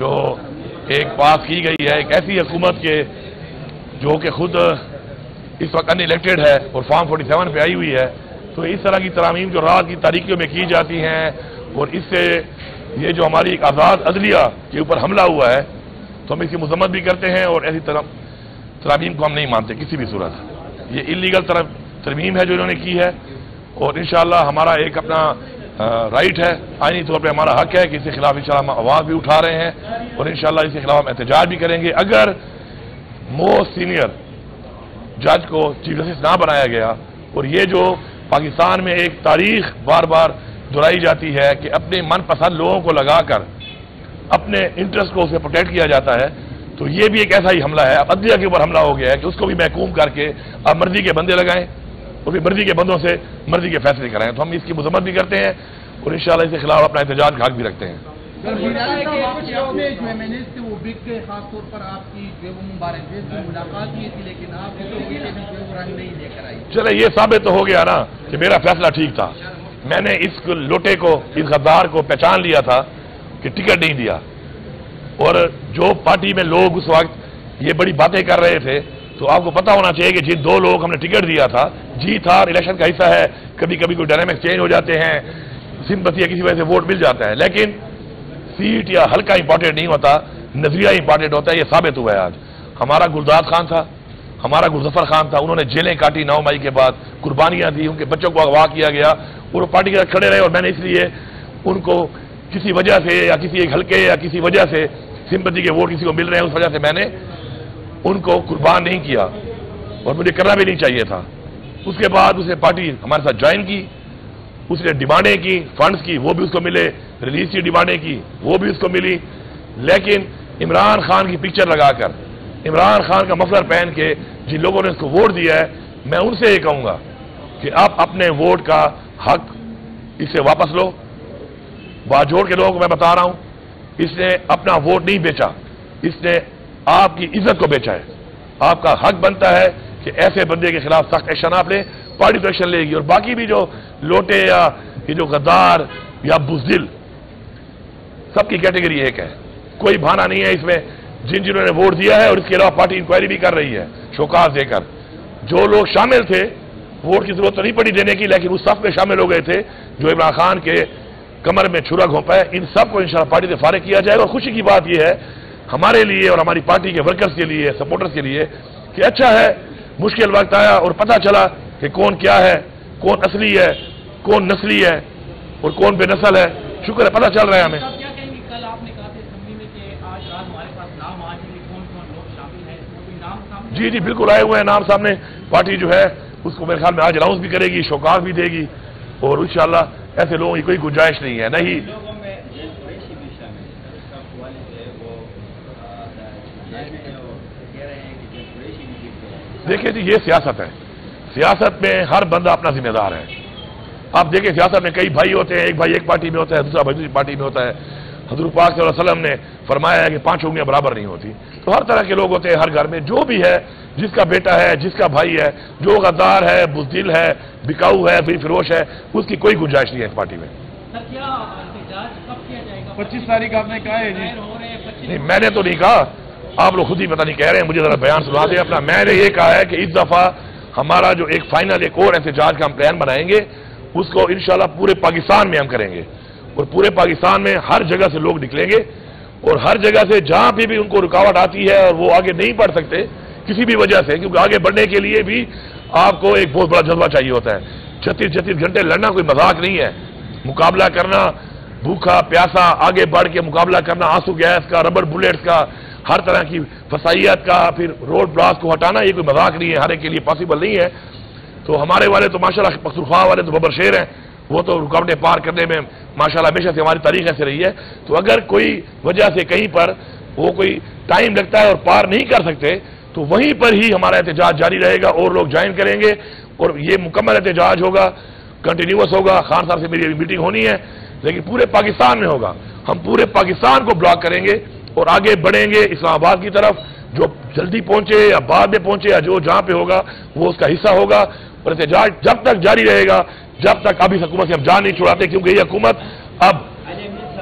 جو ایک پاس کی گئی ہے ایک ایسی حکومت کے جو کہ خود اس وقت ان الیکٹڈ ہے اور فارم 47 پہ آئی ہوئی ہے، تو اس طرح کی ترامیم جو رات کی تاریکیوں میں کی جاتی ہیں اور اس سے یہ جو ہماری ایک آزاد عدلیہ کے اوپر حملہ ہوا ہے تو ہم اس کی مذمت بھی کرتے ہیں اور ایسی ترامیم کو ہم نہیں مانتے کسی بھی صورت۔ یہ انلیگل ترمیم ہے جو انہوں نے کی ہے اور انشاءاللہ ہمارا ایک اپنا رائٹ ہے، آئینی طور پہ ہمارا حق ہے کہ اس کے خلاف انشاءاللہ ہم آواز بھی اٹھا رہے ہیں اور انشاءاللہ اس کے خلاف ہم احتجاج بھی کریں گے۔ اگر موسٹ سینئر جج کو چیف جسٹس نہ بنایا گیا اور یہ جو پاکستان میں ایک تاریخ بار بار دہرائی جاتی ہے کہ اپنے من پسند لوگوں کو لگا کر اپنے انٹرسٹ کو اسے پروٹیکٹ کیا جاتا ہے، تو یہ بھی ایک ایسا ہی حملہ ہے۔ اب عدلیہ کے اوپر حملہ ہو گیا ہے کہ اس کو بھی محکوم کر کے اب مرضی کے بندے لگائیں اور پھر مرضی کے بندوں سے مرضی کے فیصلے کرائیں، تو ہم اس کی مذمت بھی کرتے ہیں اور انشاءاللہ اس کے خلاف اپنا احتجاج کا حق بھی رکھتے ہیں۔ خاص طور پر آپ کی مبارک ملاقات کی تھی لیکن آپ رنگ نہیں لے کر آئی۔ چلے یہ ثابت تو ہو گیا نا کہ میرا فیصلہ ٹھیک تھا، میں نے اس لوٹے کو اس غدار کو پہچان لیا تھا کہ ٹکٹ نہیں دیا، اور جو پارٹی میں لوگ اس وقت یہ بڑی باتیں کر رہے تھے تو آپ کو پتا ہونا چاہیے کہ جن دو لوگ ہم نے ٹکٹ دیا تھا جی تھا، الیکشن کا حصہ ہے، کبھی کبھی کوئی ڈائنامکس چینج ہو جاتے ہیں، سمپتی یا کسی وجہ سے ووٹ مل جاتا ہے، لیکن سیٹ یا حلقہ امپورٹنٹ نہیں ہوتا، نظریہ امپورٹنٹ ہوتا ہے۔ یہ ثابت ہوا ہے آج۔ ہمارا گلداد خان تھا، ہمارا گلظفر خان تھا، انہوں نے جیلیں کاٹی 9 مئی کے بعد، قربانیاں دی، ان کے بچوں کو اغوا کیا گیا اور وہ پارٹی کے ساتھ کھڑے رہے، اور میں نے اس لیے ان کو کسی وجہ سے یا کسی ایک حلقے یا کسی وجہ سے سمپتی کے ووٹ کسی کو مل رہے ہیں اس وجہ سے میں نے ان کو قربان نہیں کیا اور مجھے کرنا بھی نہیں چاہیے تھا۔ اس کے بعد اس نے پارٹی ہمارے ساتھ جوائن کی، اس نے ڈیمانڈیں کی فنڈز کی، وہ بھی اس کو ملے، ریلیز کی ڈیمانڈیں کی وہ بھی اس کو ملی، لیکن عمران خان کی پکچر لگا کر، عمران خان کا مفلر پہن کے جن لوگوں نے اس کو ووٹ دیا ہے، میں ان سے یہ کہوں گا کہ آپ اپنے ووٹ کا حق اس سے واپس لو۔ باجوڑ کے لوگوں کو میں بتا رہا ہوں، اس نے اپنا ووٹ نہیں بیچا، اس نے آپ کی عزت کو بیچا ہے۔ آپ کا حق بنتا ہے کہ ایسے بندے کے خلاف سخت ایکشن آپ لیں، پارٹی تو ایکشن لے گی، اور باقی بھی جو لوٹے یا یہ جو غدار یا بزدل، سب کی کیٹیگری ایک ہے، کوئی بہانہ نہیں ہے اس میں۔ جنہوں نے ووٹ دیا ہے اور اس کے علاوہ پارٹی انکوائری بھی کر رہی ہے شوکاز دے کر، جو لوگ شامل تھے ووٹ کی ضرورت تو نہیں پڑی دینے کی، لیکن اس صف میں شامل ہو گئے تھے جو عمران خان کے کمر میں چھرا گھونپا ہے، ان سب کو انشاءاللہ پارٹی سے فارغ کیا جائے گا۔ اور خوشی کی بات یہ ہے ہمارے لیے اور ہماری پارٹی کے ورکرز کے لیے، سپورٹرز کے لیے، کہ اچھا ہے مشکل وقت آیا اور پتہ چلا کہ کون کیا ہے، کون اصلی ہے، کون نسلی ہے اور کون بے نسل ہے۔ شکر ہے پتہ چل رہا ہے ہمیں۔ جی جی بالکل آئے ہوئے ہیں نام سامنے، پارٹی جو ہے اس کو میرے خیال میں آج اناؤنس بھی کرے گی، شوکاز بھی دے گی، اور انشاءاللہ ایسے لوگوں کی کوئی گنجائش نہیں ہے۔ نہیں دیکھیں جی یہ سیاست ہے، سیاست میں ہر بندہ اپنا ذمہ دار ہے۔ آپ دیکھیں سیاست میں کئی بھائی ہوتے ہیں، ایک بھائی ایک پارٹی میں ہوتا ہے، دوسرا بھائی دوسری پارٹی میں ہوتا ہے۔ حضور پاک صلی اللہ علیہ وسلم نے فرمایا ہے کہ 5 انگلیاں برابر نہیں ہوتی، تو ہر طرح کے لوگ ہوتے ہیں ہر گھر میں، جو بھی ہے، جس کا بیٹا ہے، جس کا بھائی ہے، جو غدار ہے، بزدل ہے، بکاؤ ہے، بے فروش ہے، اس کی کوئی گنجائش نہیں ہے اس پارٹی میں۔ 25 تاریخ آپ نے کہا ہے جی؟ نہیں میں نے تو نہیں کہا، آپ لوگ خود ہی پتہ نہیں کہہ رہے ہیں، مجھے ذرا بیان سنا دیں اپنا۔ میں نے یہ کہا ہے کہ اس دفعہ ہمارا جو ایک فائنل ایک اور احتجاج کا ہم پلان بنائیں گے، اس کو انشاءاللہ پورے پاکستان میں ہم کریں گے، اور پورے پاکستان میں ہر جگہ سے لوگ نکلیں گے، اور ہر جگہ سے جہاں بھی ان کو رکاوٹ آتی ہے اور وہ آگے نہیں بڑھ سکتے کسی بھی وجہ سے، کیونکہ آگے بڑھنے کے لیے بھی آپ کو ایک بہت بڑا جذبہ چاہیے ہوتا ہے۔ 36 گھنٹے لڑنا کوئی مذاق نہیں ہے، مقابلہ کرنا، بھوکا پیاسا آگے بڑھ کے مقابلہ کرنا، آنسو گیس کا، ربر بلیٹس کا، ہر طرح کی فسائیت کا، پھر روڈ بلاک کو ہٹانا، یہ کوئی مذاق نہیں ہے، ہر ایک کے لیے پاسبل نہیں ہے۔ تو ہمارے والے تو ماشاءاللہ پختونخوا والے تو ببر شیر ہیں، وہ تو رکاوٹیں پار کرنے میں ماشاءاللہ ہمیشہ سے ہماری تاریخ ایسے رہی ہے۔ تو اگر کوئی وجہ سے کہیں پر وہ کوئی ٹائم لگتا ہے اور پار نہیں کر سکتے تو وہیں پر ہی ہمارا احتجاج جاری رہے گا، اور لوگ جوائن کریں گے، اور یہ مکمل احتجاج ہوگا، کنٹینیوس ہوگا۔ خان صاحب سے میری ابھی میٹنگ ہونی ہے، لیکن پورے پاکستان میں ہوگا۔ ہم پورے پاکستان کو بلاک کریں گے اور آگے بڑھیں گے اسلام آباد کی طرف، جو جلدی پہنچے یا بعد میں پہنچے یا جو جہاں پہ ہوگا وہ اس کا حصہ ہوگا، اور احتجاج جب تک جاری رہے گا جب تک اب اس حکومت سے ہم جان نہیں چھڑاتے، کیونکہ یہ حکومت اب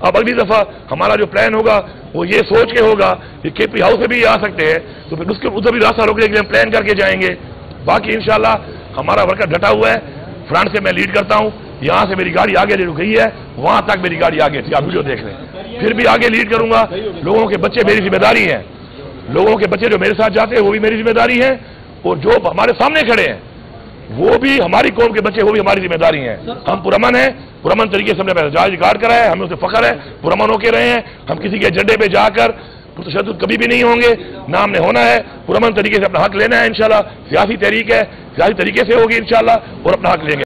اب اگلی دفعہ ہمارا جو پلان ہوگا وہ یہ سوچ کے ہوگا کہ کے پی ہاؤس سے بھی آ سکتے ہیں تو پھر اس کے ادھر بھی راستہ روکنے کے لیے ہم پلان کر کے جائیں گے. باقی انشاءاللہ ہمارا ورکر ڈٹا ہوا ہے. فرنٹ سے میں لیڈ کرتا ہوں, یہاں سے میری گاڑی آگے رک گئی ہے, وہاں تک میری گاڑی آگے تھی, آپ ویڈیو دیکھ رہے ہیں. پھر بھی آگے لیڈ کروں گا. لوگوں کے بچے میری ذمہ داری ہیں, لوگوں کے بچے جو میرے ساتھ جاتے ہیں وہ بھی میری ذمہ داری ہے, اور جو ہمارے سامنے کھڑے ہیں وہ بھی ہماری قوم کے بچے, وہ بھی ہماری ذمہ داری ہیں. ہم پرامن ہیں, پرامن طریقے سے ہم نے احتجاج ریکارڈ کرا ہے, ہمیں اسے فخر ہے, پرامن ہو کے رہے ہیں. ہم کسی کے ایجنڈے پہ جا کر تشدد کبھی بھی نہیں ہوں گے, نہ ہم نے ہونا ہے. پرامن طریقے سے اپنا حق لینا ہے انشاءاللہ. سیاسی تحریک ہے, سیاسی طریقے سے ہوگی انشاءاللہ, اور اپنا حق لیں گے.